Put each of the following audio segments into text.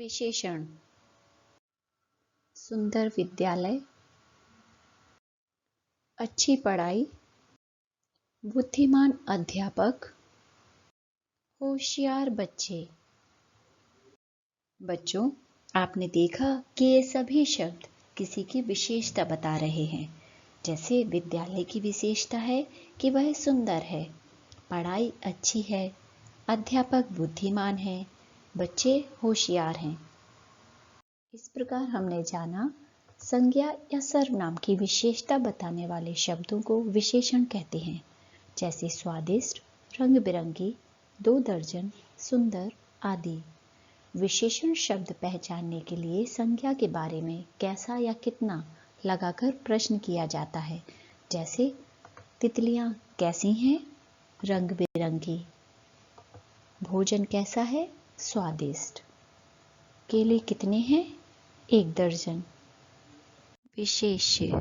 विशेषण: सुंदर विद्यालय, अच्छी पढ़ाई, बुद्धिमान अध्यापक, होशियार बच्चे। बच्चों, आपने देखा कि ये सभी शब्द किसी की विशेषता बता रहे हैं। जैसे विद्यालय की विशेषता है कि वह सुंदर है, पढ़ाई अच्छी है, अध्यापक बुद्धिमान है, बच्चे होशियार हैं। इस प्रकार हमने जाना संज्ञा या सर्वनाम की विशेषता बताने वाले शब्दों को विशेषण कहते हैं। जैसे स्वादिष्ट, रंग बिरंगी, 2 दर्जन, सुंदर आदि। विशेषण शब्द पहचानने के लिए संज्ञा के बारे में कैसा या कितना लगाकर प्रश्न किया जाता है। जैसे तितलियां कैसी हैं? रंग बिरंगी। भोजन कैसा है? स्वादिष्ट। केले कितने हैं? 1 दर्जन। विशेष्य: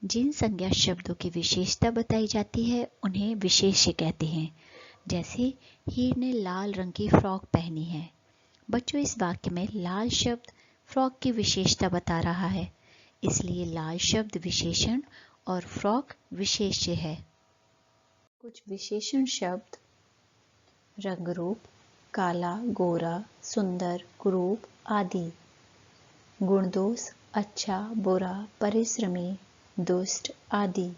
जिन संज्ञा शब्दों की विशेषता बताई जाती है उन्हें विशेष्य कहते हैं। जैसे हीर ने लाल रंग की फ्रॉक पहनी है। बच्चों, इस वाक्य में लाल शब्द फ्रॉक की विशेषता बता रहा है, इसलिए लाल शब्द विशेषण और फ्रॉक विशेष्य है। कुछ विशेषण शब्द रंगरूप, काला, गोरा, सुंदर, कुरूप आदि। गुणदोष, अच्छा, बुरा, परिश्रमी, दुष्ट आदि।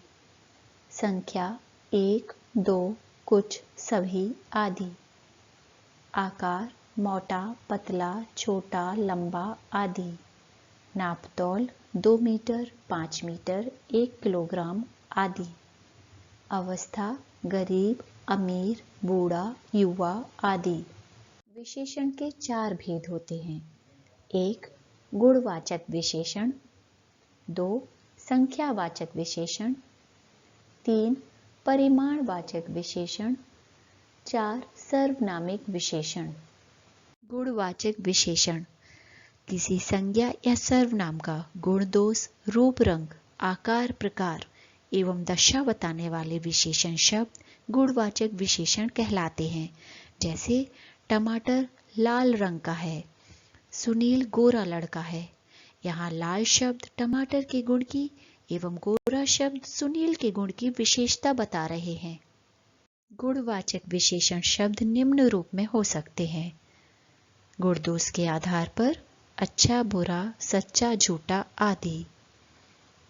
संख्या 1, 2, कुछ, सभी आदि। आकार मोटा, पतला, छोटा, लंबा आदि। नापतोल 2 मीटर, 5 मीटर, 1 किलोग्राम आदि। अवस्था गरीब, अमीर, बूढ़ा, युवा आदि। विशेषण के 4 भेद होते हैं। 1. गुणवाचक विशेषण। 2. संख्यावाचक विशेषण। 3. परिमाणवाचक विशेषण। 4. सर्वनामिक विशेषण। गुणवाचक विशेषण: किसी संज्ञा या सर्वनाम का गुण, दोष, रूप, रंग, आकार, प्रकार एवं दशा बताने वाले विशेषण शब्द गुणवाचक विशेषण कहलाते हैं। जैसे टमाटर लाल रंग का है, सुनील गोरा लड़का है। यहाँ लाल शब्द टमाटर के गुण की एवं गोरा शब्द सुनील के गुण की विशेषता बता रहे हैं। गुणवाचक विशेषण शब्द निम्न रूप में हो सकते हैं: गुण दोष के आधार पर अच्छा, बुरा, सच्चा, झूठा आदि।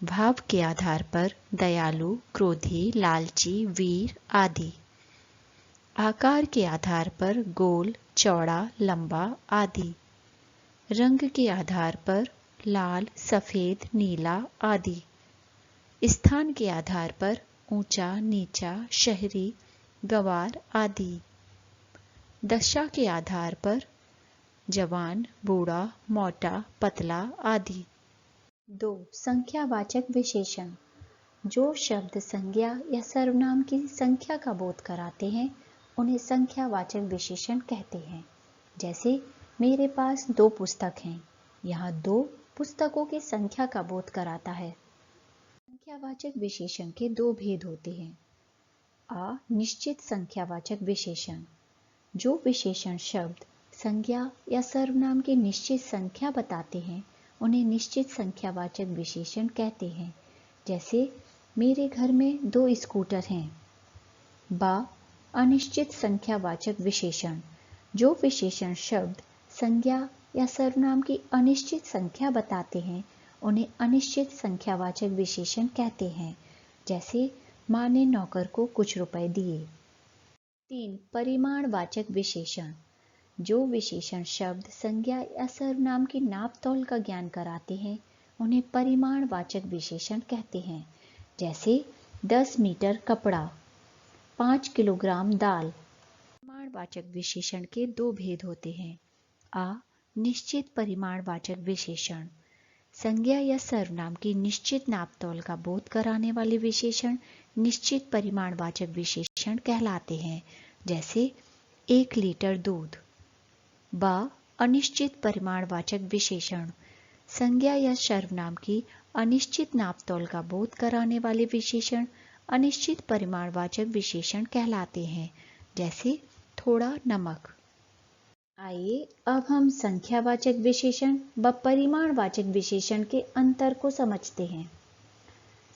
भाव के आधार पर दयालु, क्रोधी, लालची, वीर आदि। आकार के आधार पर गोल, चौड़ा, लंबा आदि। रंग के आधार पर लाल, सफेद, नीला आदि। स्थान के आधार पर ऊंचा, नीचा, शहरी, गंवार आदि। दशा के आधार पर जवान, बूढ़ा, मोटा, पतला आदि। 2. संख्यावाचक विशेषण: जो शब्द संज्ञा या सर्वनाम की संख्या का बोध कराते हैं उन्हें संख्यावाचक विशेषण कहते हैं। जैसे मेरे पास 2 पुस्तक हैं। यहाँ 2 पुस्तकों की संख्या का बोध कराता है। संख्यावाचक विशेषण के 2 भेद होते हैं। अनिश्चित संख्यावाचक विशेषण: जो विशेषण शब्द संज्ञा या सर्वनाम की निश्चित संख्या बताते हैं उन्हें निश्चित संख्यावाचक विशेषण कहते हैं। जैसे मेरे घर में 2 स्कूटर हैं। अनिश्चित संख्यावाचक विशेषण: जो विशेषण शब्द संज्ञा या सर्वनाम की अनिश्चित संख्या बताते हैं उन्हें अनिश्चित संख्यावाचक विशेषण कहते हैं। जैसे माँ ने नौकर को कुछ रुपए दिए। 3. परिमाणवाचक विशेषण: जो विशेषण शब्द संज्ञा या सर्वनाम की नाप तौल का ज्ञान कराते हैं उन्हें परिमाणवाचक विशेषण कहते हैं। जैसे 10 मीटर कपड़ा, 5 किलोग्राम दाल। परिमाणवाचक विशेषण के 2 भेद होते हैं। निश्चित परिमाणवाचक विशेषण: संज्ञा या सर्वनाम की निश्चित नापतोल का बोध कराने वाले विशेषण निश्चित परिमाणवाचक विशेषण कहलाते हैं। जैसे 1 लीटर दूध। अनिश्चित परिमाणवाचक विशेषण: संज्ञा या सर्वनाम की अनिश्चित नापतोल का बोध कराने वाले विशेषण अनिश्चित परिमाणवाचक विशेषण कहलाते हैं। जैसे थोड़ा नमक। आइए अब हम संख्यावाचक विशेषण व परिमाणवाचक विशेषण के अंतर को समझते हैं।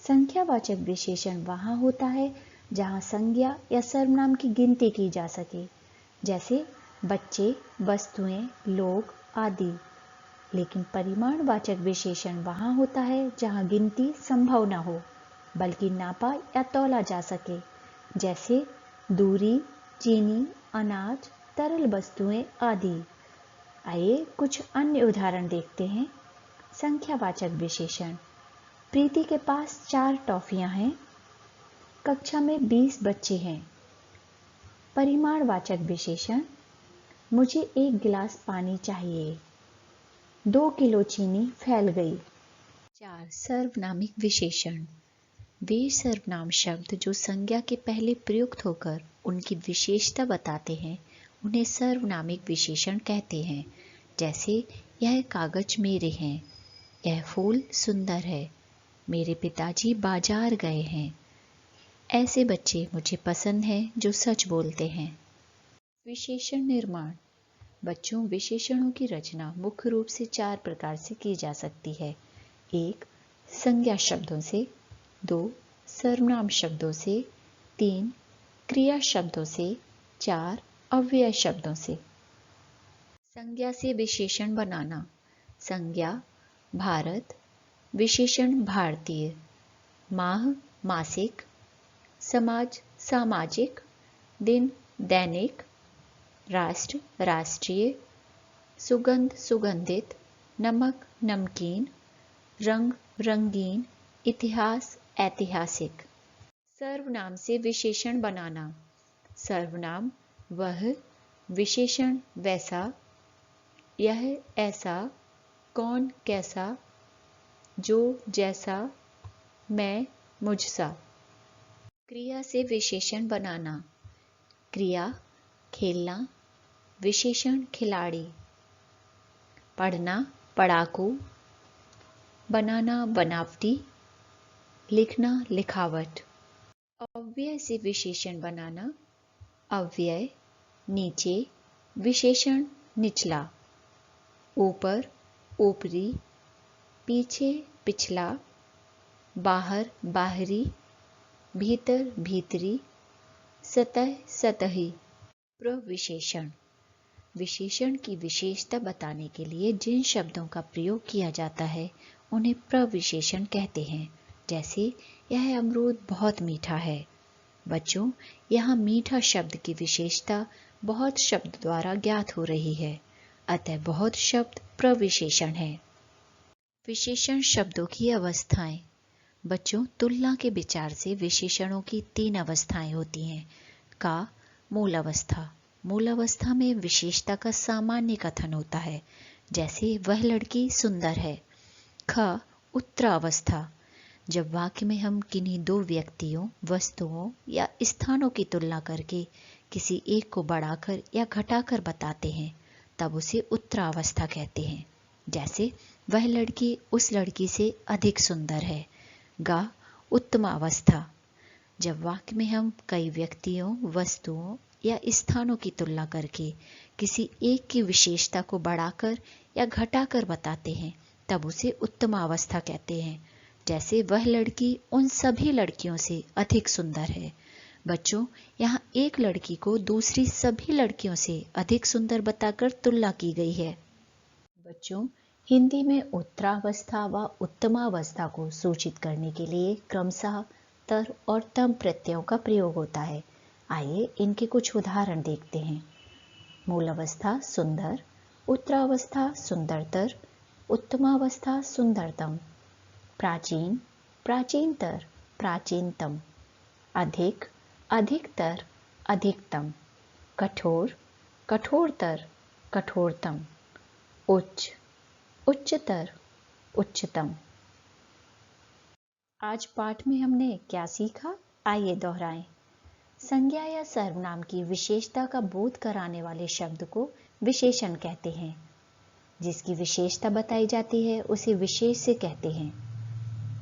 संख्यावाचक विशेषण वहाँ होता है जहाँ संज्ञा या सर्वनाम की गिनती की जा सके, जैसे बच्चे, वस्तुएं, लोग आदि। लेकिन परिमाणवाचक विशेषण वहाँ होता है जहाँ गिनती संभव न हो, बल्कि नापा या तौला जा सके, जैसे दूरी, चीनी, अनाज, तरल वस्तुएं आदि। आइए कुछ अन्य उदाहरण देखते हैं। संख्यावाचक विशेषण: प्रीति के पास 4 टॉफियां हैं। कक्षा में 20 बच्चे हैं। परिमाणवाचक विशेषण: मुझे 1 गिलास पानी चाहिए। 2 किलो चीनी फैल गई। 4 सर्वनामिक विशेषण: वे सर्वनाम शब्द जो संज्ञा के पहले प्रयुक्त होकर उनकी विशेषता बताते हैं, उन्हें सर्वनामिक विशेषण कहते हैं। जैसे यह कागज मेरे हैं, यह फूल सुंदर है, मेरे पिताजी बाजार गए हैं, ऐसे बच्चे मुझे पसंद हैं जो सच बोलते हैं। विशेषण निर्माण: बच्चों, विशेषणों की रचना मुख्य रूप से 4 प्रकार से की जा सकती है। 1 संज्ञा शब्दों से, 2 सर्वनाम शब्दों से, 3 क्रिया शब्दों से, 4 अव्यय शब्दों से। संज्ञा से विशेषण बनाना: संज्ञा भारत, विशेषण भारतीय, माह मासिक, समाज सामाजिक, दिन दैनिक, राष्ट्र राष्ट्रीय, सुगंध सुगंधित, नमक नमकीन, रंग रंगीन, इतिहास ऐतिहासिक। सर्वनाम से विशेषण बनाना: सर्वनाम वह, विशेषण वैसा, यह ऐसा, कौन कैसा, जो जैसा, मैं मुझसा। क्रिया से विशेषण बनाना: क्रिया खेलना, विशेषण खिलाड़ी, पढ़ना पढ़ाकू, बनाना बनावटी, लिखना लिखावट। अव्यय से विशेषण बनाना: अव्यय नीचे, विशेषण निचला, ऊपर ऊपरी, पीछे पिछला, बाहर बाहरी, भीतर भीतरी, सतह सतही। प्रविशेषण: विशेषण की विशेषता बताने के लिए जिन शब्दों का प्रयोग किया जाता है उन्हें प्रविशेषण कहते हैं। जैसे यह अमरूद बहुत मीठा है। बच्चों, यहाँ मीठा शब्द की विशेषता बहुत शब्द द्वारा ज्ञात हो रही है, अतः बहुत शब्द प्रविशेषण है। विशेषण शब्दों की अवस्थाएं: बच्चों, तुलना के विचार से विशेषणों की 3 अवस्थाएं होती हैं। का मूल अवस्था: मूल अवस्था में विशेषता का सामान्य कथन होता है, जैसे वह लड़की सुंदर है। ख उत्तरावस्था: जब वाक्य में हम किन्हीं 2 व्यक्तियों, वस्तुओं या स्थानों की तुलना करके किसी एक को बढ़ाकर या घटाकर बताते हैं, तब उसे उत्तरावस्था कहते हैं। जैसे वह लड़की उस लड़की से अधिक सुंदर है। गा उत्तमावस्था: जब वाक्य में हम कई व्यक्तियों, वस्तुओं या स्थानों की तुलना करके किसी एक की विशेषता को बढ़ाकर या घटाकर बताते हैं, तब उसे उत्तमावस्था कहते हैं। जैसे वह लड़की उन सभी लड़कियों से अधिक सुंदर है। बच्चों, यहाँ एक लड़की को दूसरी सभी लड़कियों से अधिक सुंदर बताकर तुलना की गई है। बच्चों, हिंदी में उत्तरावस्था व उत्तमावस्था को सूचित करने के लिए क्रमशः तर और तम प्रत्ययों का प्रयोग होता है। आइए इनके कुछ उदाहरण देखते हैं। मूल अवस्था सुंदर, उत्तरावस्था सुंदरतर, उत्तमावस्था सुंदरतम। प्राचीन प्राचीनतर, प्राचीनतम। अधिक अधिकतर, अधिकतम। कठोर कठोरतर, कठोरतम। उच्च उच्चतर, उच्चतम। आज पाठ में हमने क्या सीखा? आइए दोहराएं। संज्ञा या सर्वनाम की विशेषता का बोध कराने वाले शब्द को विशेषण कहते हैं। जिसकी विशेषता बताई जाती है उसे विशेष से कहते हैं।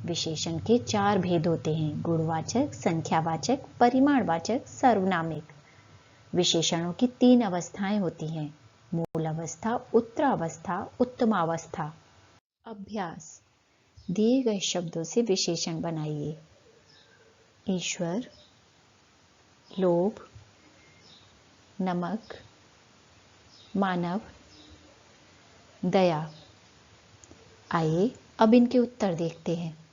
विशेषण के 4 भेद होते हैं: गुणवाचक, संख्यावाचक, परिमाणवाचक, सर्वनामिक। विशेषणों की 3 अवस्थाएं होती हैं: मूलावस्था, उत्तरावस्था, उत्तमावस्था। अभ्यास। दिए गए शब्दों से विशेषण बनाइए। ईश्वर, लोभ, नमक, मानव, दया। आइए अब इनके उत्तर देखते हैं।